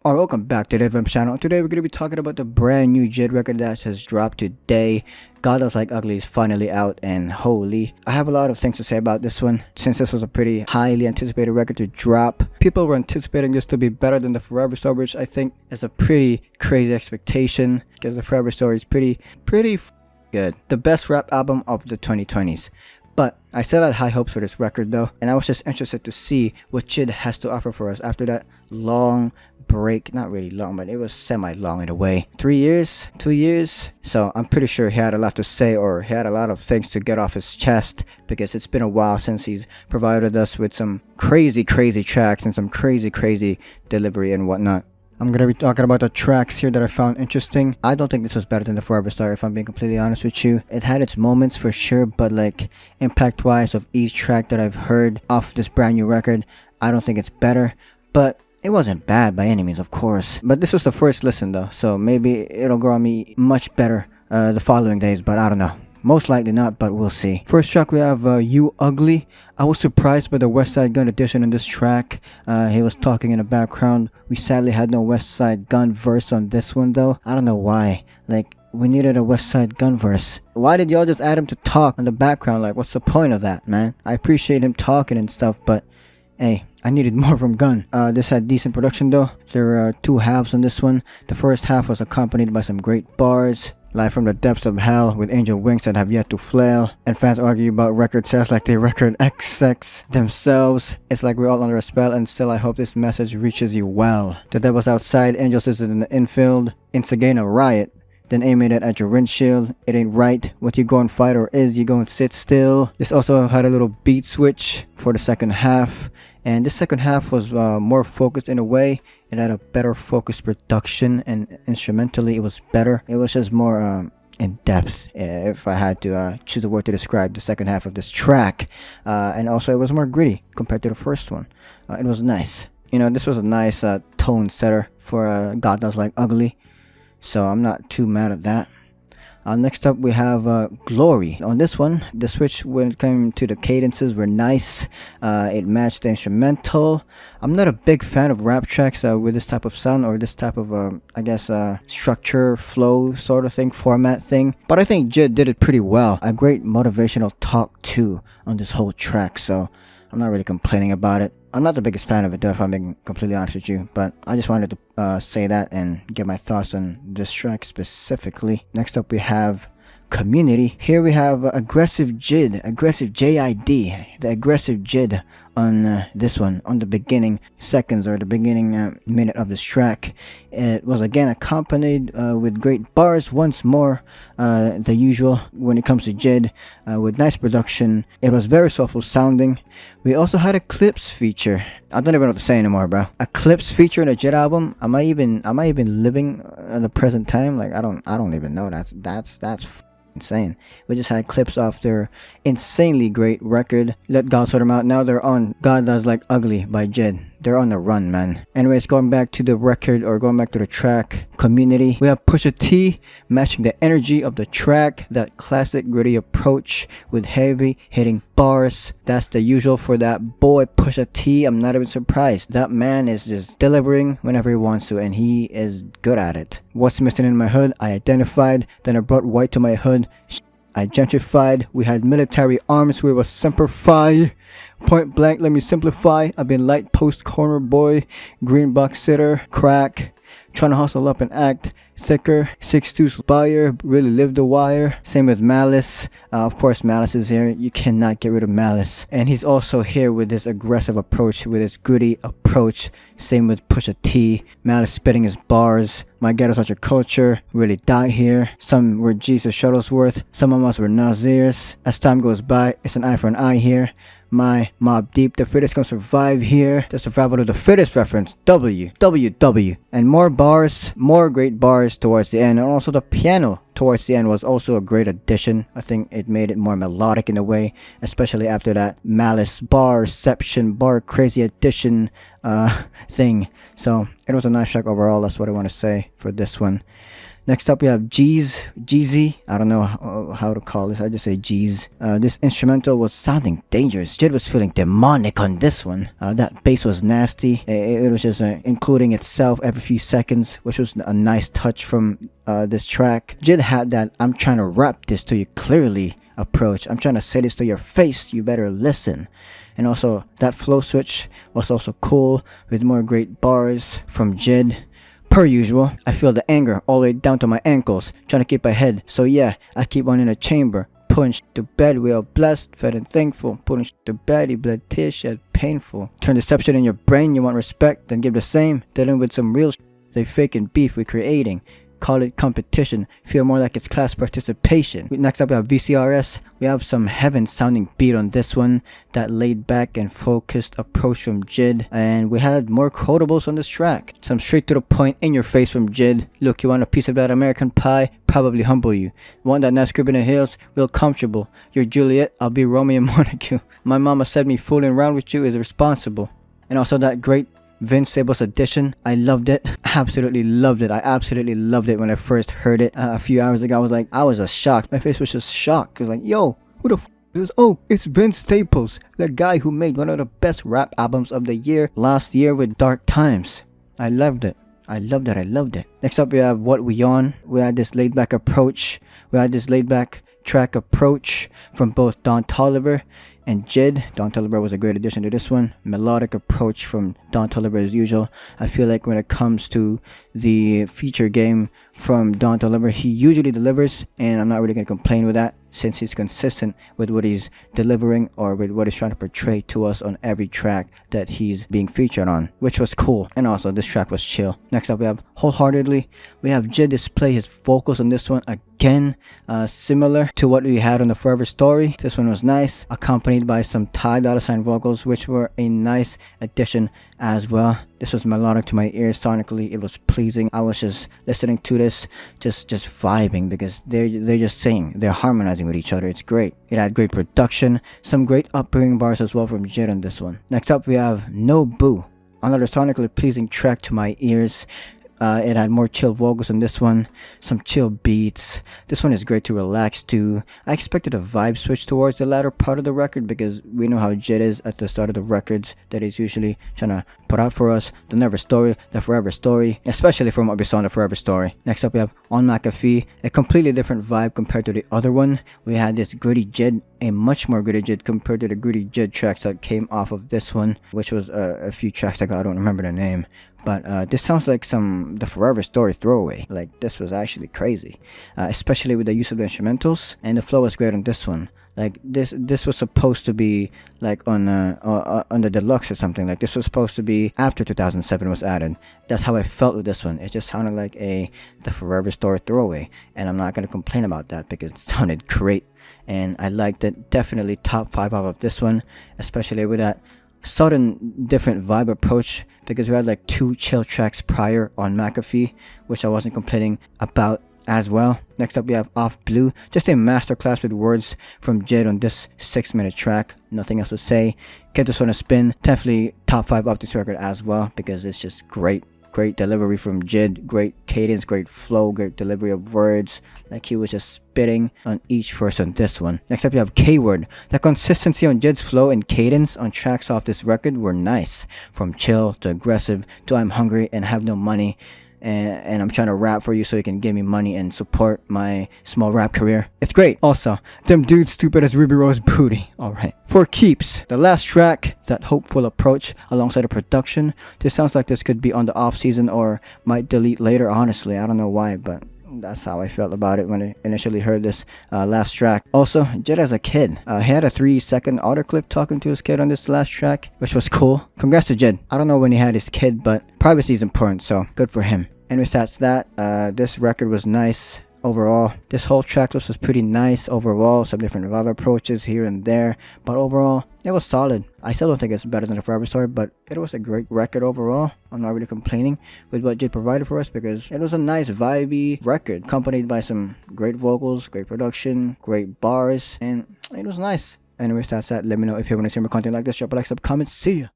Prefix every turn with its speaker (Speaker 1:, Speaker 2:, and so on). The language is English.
Speaker 1: Alright, welcome back to the Navhimz channel. Today we're going to be talking about the brand new JID record that has dropped today. God Does Like Ugly is finally out, and holy, I have a lot of things to say about this one. Since this was a pretty highly anticipated record to drop, people were anticipating this to be better than the Forever Story, which I think is a pretty crazy expectation because the Forever Story is pretty good. The best rap album of the 2020s. But I still had high hopes for this record though, and I was just interested to see what JID has to offer for us after that long break. Not really long, but it was semi-long in a way. 3 years? 2 years? So I'm pretty sure he had a lot to say, or he had a lot of things to get off his chest, because it's been a while since he's provided us with some crazy tracks and some crazy delivery and whatnot. I'm gonna be talking about the tracks here that I found interesting. I don't think this was better than the Forever Story, if I'm being completely honest with you. It had its moments for sure, but like impact wise of each track that I've heard off this brand new record, I don't think it's better. But it wasn't bad by any means, of course. But this was the first listen though, so maybe it'll grow on me much better the following days, but I don't know. Most likely not, but we'll see. First track we have You Ugly. I was surprised by the Westside Gunn addition in this track. He was talking in the background. We sadly had no Westside Gunn verse on this one though. I don't know why. Like, we needed a Westside Gunn verse. Why did y'all just add him to talk in the background? Like, what's the point of that, man? I appreciate him talking and stuff, but hey, I needed more from Gunn. This had decent production though. There are two halves on this one. The first half was accompanied by some great bars. Live from the depths of hell with angel wings that have yet to flail. And fans argue about record sales like they record XX themselves. It's like we're all under a spell, and still I hope this message reaches you well. The devil's outside, angels is in the infield. Instigate a riot, then aiming it at your windshield. It ain't right. What you go and fight, or is you go and sit still. This also had a little beat switch for the second half. And this second half was more focused in a way. It had a better focused production, and instrumentally it was better. It was just more in depth, if I had to choose a word to describe the second half of this track. And also it was more gritty compared to the first one. It was nice. You know, this was a nice tone setter for God Does Like Ugly. So I'm not too mad at that. Next up we have Glory. On this one, the switch when it came to the cadences were nice. It matched the instrumental. I'm not a big fan of rap tracks with this type of sound, or this type of I guess structure, flow sort of thing, format thing. But I think JID did it pretty well. A great motivational talk too on this whole track, so I'm not really complaining about it. I'm not the biggest fan of it though, if I'm being completely honest with you, but I just wanted to say that and give my thoughts on this track specifically. Next up we have Community. Here we have aggressive JID, aggressive JID, the aggressive JID on this one, on the beginning seconds or the beginning minute of this track. It was again accompanied with great bars once more, the usual when it comes to JID, with nice production. It was very soulful sounding. We also had a clips feature. I don't even know what to say anymore, bro. A clips feature in a JID album. Am I even living in the present time? Like, I don't even know. That's insane. We just had clips off their insanely great record, Let God Sort Them Out. Now they're on God Does Like Ugly by JID. They're on the run, man. Anyways, going back to the record, or going back to the track Community, we have Pusha T matching the energy of the track, that classic gritty approach with heavy hitting bars. That's the usual for that boy Pusha T. I'm not even surprised. That man is just delivering whenever he wants to, and he is good at it. What's missing in my hood? I identified. Then I brought white to my hood. I gentrified. We had military arms. We were Semper Fi. Point blank, let me simplify. I've been light post corner boy, green box sitter, crack, trying to hustle up and act thicker, 6'2" buyer, really live the wire. Same with Malice. Of course Malice is here. You cannot get rid of Malice. And he's also here with this aggressive approach, with this gritty approach. Same with Pusha T. Malice spitting his bars. My ghetto's such a culture, really die here. Some were Jesus Shuttlesworth, some of us were Nazirs. As time goes by, it's an eye for an eye here. My Mob Deep, the fittest gonna survive here. The survival of the fittest reference, W. And more bars, more great bars towards the end, and also the piano towards the end was also a great addition. I think it made it more melodic in a way, especially after that Malice barception, bar crazy addition thing. So it was a nice track overall. That's what I want to say for this one. Next up we have GZ. I don't know how to call this. I just say G's. This instrumental was sounding dangerous. JID was feeling demonic on this one. That bass was nasty. It was just including itself every few seconds, which was a nice touch from this track. JID had that "I'm trying to rap this to you clearly" approach. I'm trying to say this to your face, you better listen. And also that flow switch was also cool, with more great bars from JID. Per usual, I feel the anger all the way down to my ankles, trying to keep ahead. So yeah, I keep on in a chamber, putting shit to bed. We are blessed, fed and thankful. Putting shit to bed, he bled tears shed, painful. Turn deception in your brain, you want respect, then give the same. Dealing with some real shit, they faking beef we creating. Call it competition, feel more like it's class participation. Next up we have VCRS. We have some heaven sounding beat on this one, that laid back and focused approach from JID, and we had more quotables on this track. Some straight to the point, in your face from JID. Look, you want a piece of that American pie? Probably humble you. Want that nice crib in the hills? Real comfortable. You're Juliet, I'll be Romeo and Montague. My mama said me fooling around with you is irresponsible. And also that great Vince Sable's edition. I loved it. Absolutely loved it. I absolutely loved it when I first heard it a few hours ago. I was just shocked. My face was just shocked. I was like, yo, who the f is this? Oh, it's Vince Staples, the guy who made one of the best rap albums of the year last year with Dark Times. I loved it. I loved it. I loved it. Next up we have What We On. We had this laid back approach. We had this laid back track approach from both Don Toliver and JID. Don Toliver was a great addition to this one. Melodic approach from Don Toliver as usual. I feel like when it comes to the feature game from Don Toliver, he usually delivers, and I'm not really going to complain with that, since he's consistent with what he's delivering or with what he's trying to portray to us on every track that he's being featured on, which was cool. And also this track was chill. Next up we have Wholeheartedly. We have JID display his vocals on this one again, similar to what we had on the Forever Story. This one was nice, accompanied by some Ty Dolla $ign vocals, which were a nice addition as well. This was melodic to my ears. Sonically it was pleasing. I was just listening to this, just vibing, because they're just singing, they're harmonizing with each other. It's great. It had great production, some great upbringing bars as well from JID on this one. Next up we have No Boo, another sonically pleasing track to my ears. It had more chill vocals on this one, some chill beats. This one is great to relax to. I expected a vibe switch towards the latter part of the record, because we know how JID is at the start of the records, that he's usually trying to put out for us. The Never Story, the Forever Story, especially from what we saw in the Forever Story. Next up we have On McAfee, a completely different vibe compared to the other one. We had this gritty JID, a much more gritty JID compared to the gritty JID tracks that came off of this one, which was a few tracks ago. I don't remember the name. But this sounds like the Forever Story throwaway. Like, this was actually crazy, especially with the use of the instrumentals, and the flow was great on this one. Like this was supposed to be like on the deluxe or something. Like this was supposed to be after 2007 was added. That's how I felt with this one. It just sounded like the Forever Story throwaway, and I'm not gonna complain about that because it sounded great and I liked it. Definitely top 5 out of this one, especially with that sudden different vibe approach, because we had like 2 chill tracks prior on McAfee, which I wasn't complaining about as well. Next up we have Off Blue, just a masterclass with words from JID on this 6-minute track. Nothing else to say. Kept this one a spin. Definitely top 5 of this record as well, because it's just great delivery from JID, great cadence, great flow, great delivery of words. Like he was just spitting on each verse on this one. Next up we have K-Word. The consistency on JID's flow and cadence on tracks off this record were nice, from chill to aggressive to I'm hungry and have no money, and I'm trying to rap for you so you can give me money and support my small rap career. It's great. Also, them dudes stupid as Ruby Rose booty. Alright. For keeps, the last track, that hopeful approach alongside the production. This sounds like this could be on the off season or might delete later, honestly. I don't know why, but that's how I felt about it when I initially heard this last track. Also, JID as a kid. He had a 3-second audio clip talking to his kid on this last track, which was cool. Congrats to JID. I don't know when he had his kid, but privacy is important, so good for him. Anyways, that's that. This record was nice overall. This whole track list was pretty nice overall. Some different vibe approaches here and there, but overall it was solid. I still don't think it's better than the Forever Story, but it was a great record overall. I'm not really complaining with what JID provided for us, because it was a nice vibey record accompanied by some great vocals, great production, great bars, and it was nice. Anyways, that's that. Let me know if you want to see more content like this. Drop a like, sub, comment. See ya.